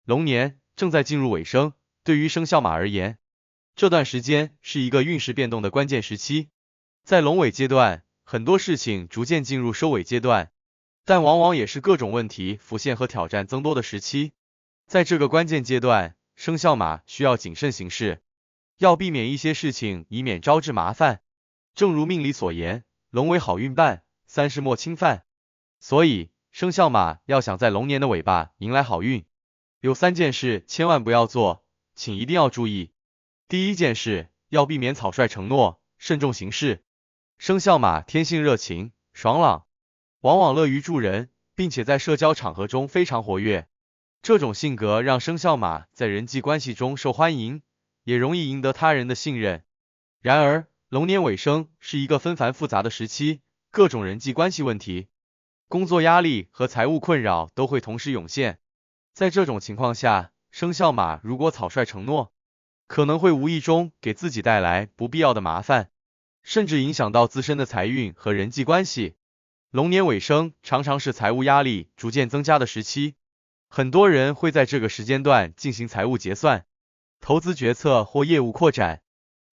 龙年正在进入尾声，对于生肖马而言，这段时间是一个运势变动的关键时期。在龙尾阶段，很多事情逐渐进入收尾阶段，但往往也是各种问题浮现和挑战增多的时期。在这个关键阶段，生肖马需要谨慎行事，要避免一些事情，以免招致麻烦。正如命理所言，龙为好运伴，3事莫侵犯。所以，生肖马要想在龙年的尾巴迎来好运，有3件事千万不要做，请一定要注意。第一件事，要避免草率承诺，慎重行事。生肖马天性热情、爽朗，往往乐于助人，并且在社交场合中非常活跃。这种性格让生肖马在人际关系中受欢迎，也容易赢得他人的信任。然而，龙年尾声是一个纷繁复杂的时期，各种人际关系问题、工作压力和财务困扰都会同时涌现。在这种情况下，生肖马如果草率承诺，可能会无意中给自己带来不必要的麻烦，甚至影响到自身的财运和人际关系。龙年尾声常常是财务压力逐渐增加的时期，很多人会在这个时间段进行财务结算、投资决策或业务扩展。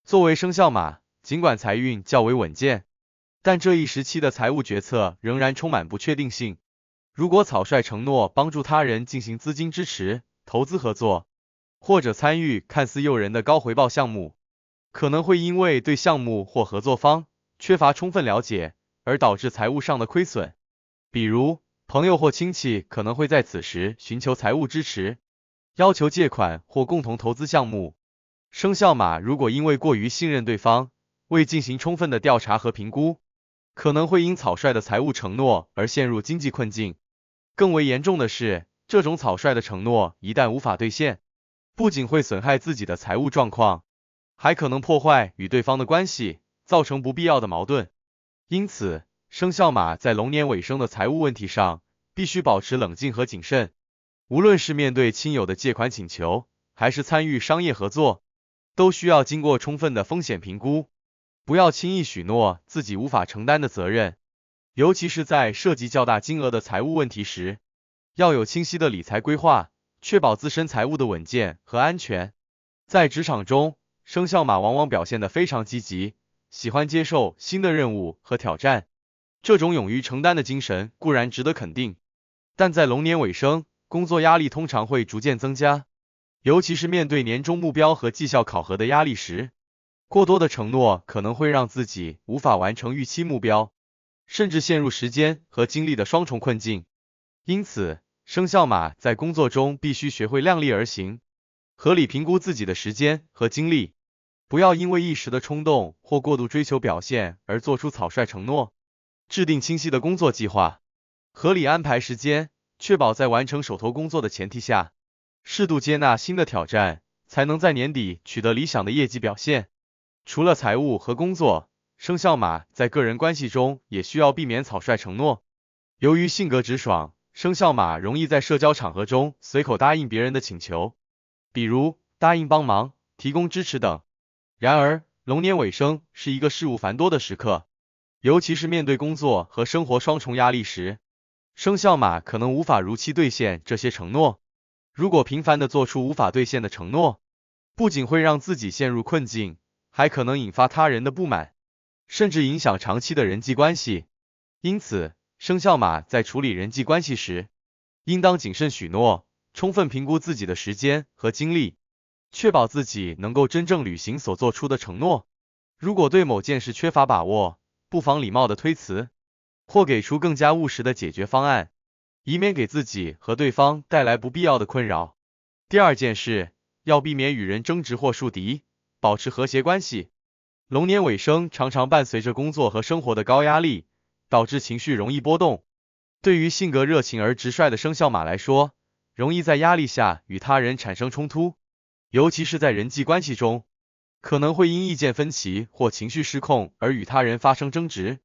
作为生肖马，尽管财运较为稳健，但这一时期的财务决策仍然充满不确定性。如果草率承诺帮助他人进行资金支持、投资合作，或者参与看似诱人的高回报项目，可能会因为对项目或合作方缺乏充分了解，而导致财务上的亏损。比如，朋友或亲戚可能会在此时寻求财务支持，要求借款或共同投资项目。生肖马如果因为过于信任对方，未进行充分的调查和评估，可能会因草率的财务承诺而陷入经济困境。更为严重的是，这种草率的承诺一旦无法兑现，不仅会损害自己的财务状况，还可能破坏与对方的关系，造成不必要的矛盾。因此，生肖马在龙年尾声的财务问题上，必须保持冷静和谨慎。无论是面对亲友的借款请求，还是参与商业合作，都需要经过充分的风险评估，不要轻易许诺自己无法承担的责任。尤其是在涉及较大金额的财务问题时，要有清晰的理财规划，确保自身财务的稳健和安全。在职场中，生肖马往往表现得非常积极，喜欢接受新的任务和挑战。这种勇于承担的精神固然值得肯定，但在龙年尾声，工作压力通常会逐渐增加，尤其是面对年终目标和绩效考核的压力时，过多的承诺可能会让自己无法完成预期目标，甚至陷入时间和精力的双重困境。因此，生肖马在工作中必须学会量力而行，合理评估自己的时间和精力，不要因为一时的冲动或过度追求表现而做出草率承诺。制定清晰的工作计划，合理安排时间，确保在完成手头工作的前提下，适度接纳新的挑战，才能在年底取得理想的业绩表现。除了财务和工作，生肖马在个人关系中也需要避免草率承诺。由于性格直爽，生肖马容易在社交场合中随口答应别人的请求，比如答应帮忙、提供支持等。然而，龙年尾声是一个事务繁多的时刻，尤其是面对工作和生活双重压力时，生肖马可能无法如期兑现这些承诺。如果频繁地做出无法兑现的承诺，不仅会让自己陷入困境，还可能引发他人的不满，甚至影响长期的人际关系。因此，生肖马在处理人际关系时，应当谨慎许诺，充分评估自己的时间和精力，确保自己能够真正履行所做出的承诺。如果对某件事缺乏把握，不妨礼貌的推辞，或给出更加务实的解决方案，以免给自己和对方带来不必要的困扰。第二件事，要避免与人争执或树敌，保持和谐关系。龙年尾声常常伴随着工作和生活的高压力，导致情绪容易波动。对于性格热情而直率的生肖马来说，容易在压力下与他人产生冲突，尤其是在人际关系中，可能会因意见分歧或情绪失控而与他人发生争执。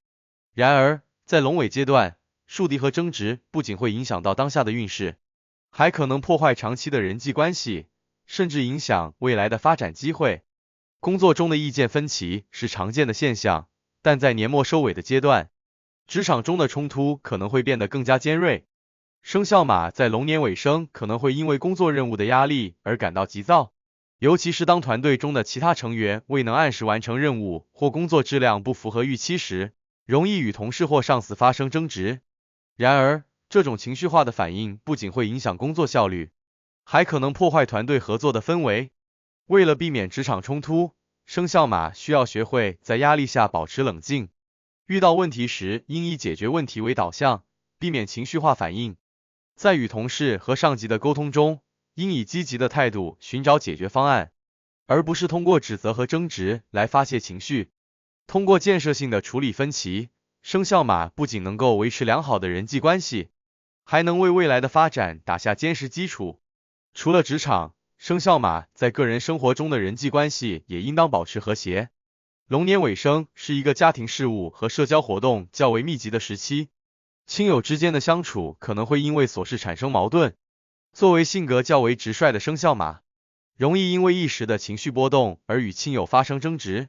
然而，在龙尾阶段，树敌和争执不仅会影响到当下的运势，还可能破坏长期的人际关系，甚至影响未来的发展机会。工作中的意见分歧是常见的现象，但在年末收尾的阶段，职场中的冲突可能会变得更加尖锐。生肖马在龙年尾声可能会因为工作任务的压力而感到急躁，尤其是当团队中的其他成员未能按时完成任务或工作质量不符合预期时，容易与同事或上司发生争执。然而，这种情绪化的反应不仅会影响工作效率，还可能破坏团队合作的氛围。为了避免职场冲突，生肖马需要学会在压力下保持冷静，遇到问题时应以解决问题为导向，避免情绪化反应。在与同事和上级的沟通中，应以积极的态度寻找解决方案，而不是通过指责和争执来发泄情绪。通过建设性的处理分歧，生肖马不仅能够维持良好的人际关系，还能为未来的发展打下坚实基础。除了职场，生肖马在个人生活中的人际关系也应当保持和谐。龙年尾声是一个家庭事务和社交活动较为密集的时期，亲友之间的相处可能会因为琐事产生矛盾。作为性格较为直率的生肖马，容易因为一时的情绪波动而与亲友发生争执，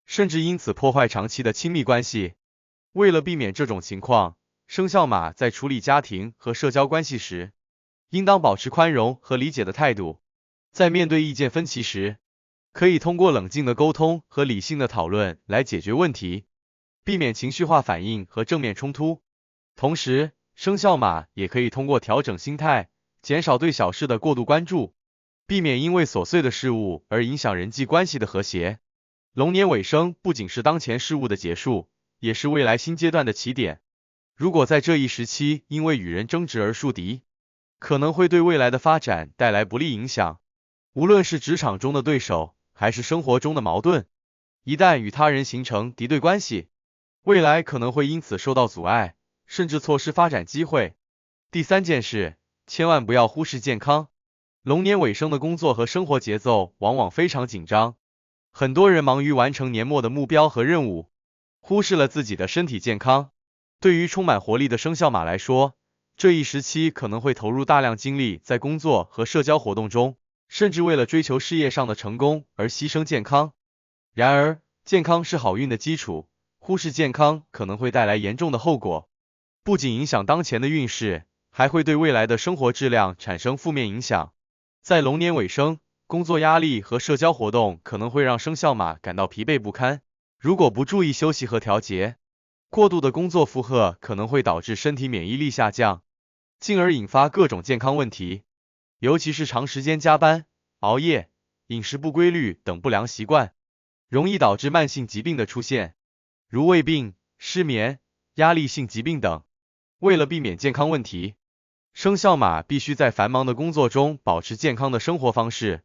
甚至因此破坏长期的亲密关系。为了避免这种情况，生肖马在处理家庭和社交关系时，应当保持宽容和理解的态度。在面对意见分歧时，可以通过冷静的沟通和理性的讨论来解决问题，避免情绪化反应和正面冲突。同时，生肖马也可以通过调整心态，减少对小事的过度关注，避免因为琐碎的事物而影响人际关系的和谐。龙年尾声不仅是当前事物的结束，也是未来新阶段的起点。如果在这一时期因为与人争执而树敌，可能会对未来的发展带来不利影响。无论是职场中的对手，还是生活中的矛盾，一旦与他人形成敌对关系，未来可能会因此受到阻碍，甚至错失发展机会。第三件事，千万不要忽视健康。龙年尾声的工作和生活节奏往往非常紧张，很多人忙于完成年末的目标和任务，忽视了自己的身体健康。对于充满活力的生肖马来说，这一时期可能会投入大量精力在工作和社交活动中，甚至为了追求事业上的成功而牺牲健康。然而，健康是好运的基础，忽视健康可能会带来严重的后果，不仅影响当前的运势，还会对未来的生活质量产生负面影响。在龙年尾声，工作压力和社交活动可能会让生肖马感到疲惫不堪，如果不注意休息和调节，过度的工作负荷可能会导致身体免疫力下降，进而引发各种健康问题。尤其是长时间加班、熬夜、饮食不规律等不良习惯，容易导致慢性疾病的出现，如胃病、失眠、压力性疾病等。为了避免健康问题，生肖马必须在繁忙的工作中保持健康的生活方式，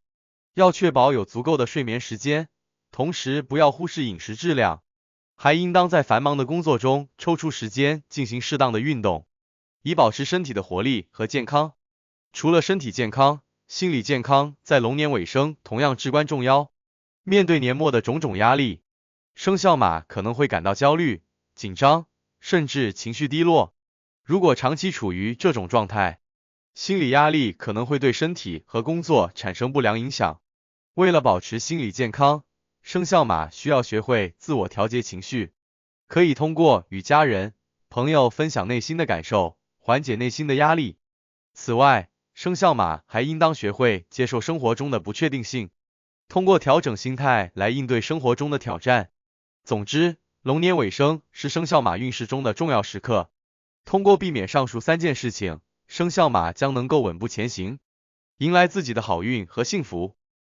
要确保有足够的睡眠时间，同时不要忽视饮食质量，还应当在繁忙的工作中抽出时间进行适当的运动，以保持身体的活力和健康。除了身体健康，心理健康在龙年尾声同样至关重要。面对年末的种种压力，生肖马可能会感到焦虑、紧张，甚至情绪低落。如果长期处于这种状态，心理压力可能会对身体和工作产生不良影响。为了保持心理健康，生肖马需要学会自我调节情绪，可以通过与家人、朋友分享内心的感受，缓解内心的压力。此外，生肖马还应当学会接受生活中的不确定性，通过调整心态来应对生活中的挑战。总之，龙年尾声是生肖马运势中的重要时刻，通过避免上述三件事情，生肖马将能够稳步前行，迎来自己的好运和幸福。